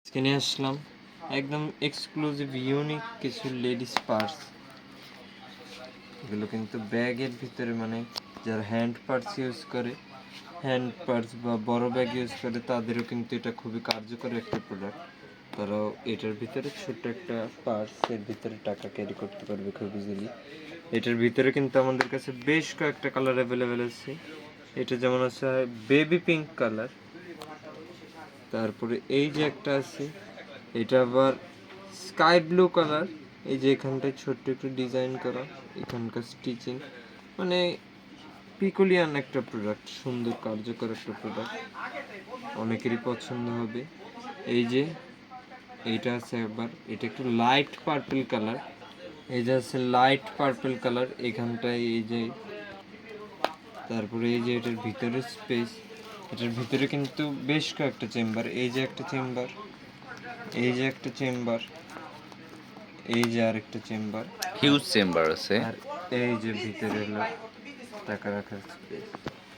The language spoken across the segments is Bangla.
আজকে নিয়ে আসলাম একদম এক্সক্লুসিভ ইউনিক কিছু লেডিস পার্স। এগুলো কিন্তু ব্যাগের ভিতরে, মানে যারা হ্যান্ড পার্স ইউজ করে, হ্যান্ড পার্স বা বড় ব্যাগ ইউজ করে, তাদেরও কিন্তু এটা খুবই কার্যকর একটা প্রোডাক্ট। তারাও এটার ভিতরে ছোট্ট একটা পার্সের ভিতরে টাকা ক্যারি করতে পারবে খুব ইজিলি। এটার ভিতরে কিন্তু আমাদের কাছে বেশ কয়েকটা কালার অ্যাভেলেবেল আছে। এটা যেমন আছে বেবি পিঙ্ক কালার, তারপরে এই যে একটা আছে, এটা আবার স্কাই ব্লু কালার। এই যে এখানটায় ছোট্ট একটু ডিজাইন করা, এখানকার স্টিচিং, মানে পিকুলিয়ান একটা প্রোডাক্ট, সুন্দর কার্যকর একটা প্রোডাক্ট, অনেকেরই পছন্দ হবে। এই যে এইটা আছে আবার, এটা একটু লাইট পার্পল কালার। এই যে আছে লাইট পার্পল কালার এখানটায়, এই যে তারপরে এই যে এটার ভিতরে স্পেস, এটার ভিতরে কিন্তু বেশ কয়েকটা চেম্বার। এই যে একটা চেম্বার, এই যে একটা চেম্বার, এই যে আরেকটা চেম্বার, হিউজ চেম্বার আছে। আর এই যে ভিতরে হলো টাকা রাখার স্পেস।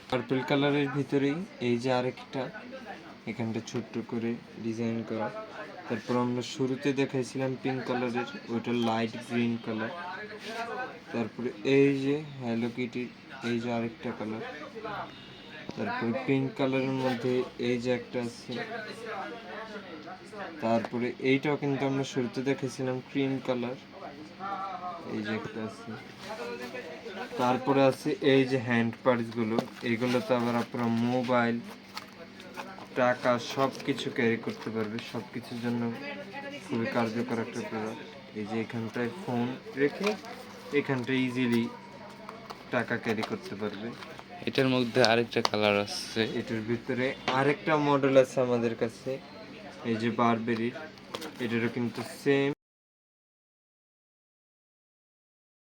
পার্পল কালারের ভিতরেই এই যে আরেকটা, এখানটা ছোট্ট করে ডিজাইন করা। তারপর আমরা শুরুতে দেখাইছিলাম পিঙ্ক কালারের, ওইটা লাইট গ্রিন কালার। তারপরে এই যে হ্যালো কিটির এই যে আরেকটা কালার। তারপরে পিঙ্ক কালারের মধ্যে এই যে একটা আছে। তারপরে এইটাও কিন্তু আমরা শুরুতে দেখেছিলাম ক্রিম কালার, এই যে একটা আছে। তারপরে আছে এই যে হ্যান্ড পার্স গুলো, এগুলো তো আবার আপনারা মোবাইল, টাকা সব কিছু ক্যারি করতে পারবে, সব কিছুর জন্য খুবই কার্যকর একটা প্রোডাক্ট। এই যে এখানটায় ফোন রেখে এখানটায় ইজিলি টাকা ক্যারি করতে পারবে। এটার মধ্যে আরেকটা কালার আছে। এটার ভিতরে আরেকটা মডেল আছে আমাদের কাছে, এই যে বারবেরির, এটারও কিন্তু সেম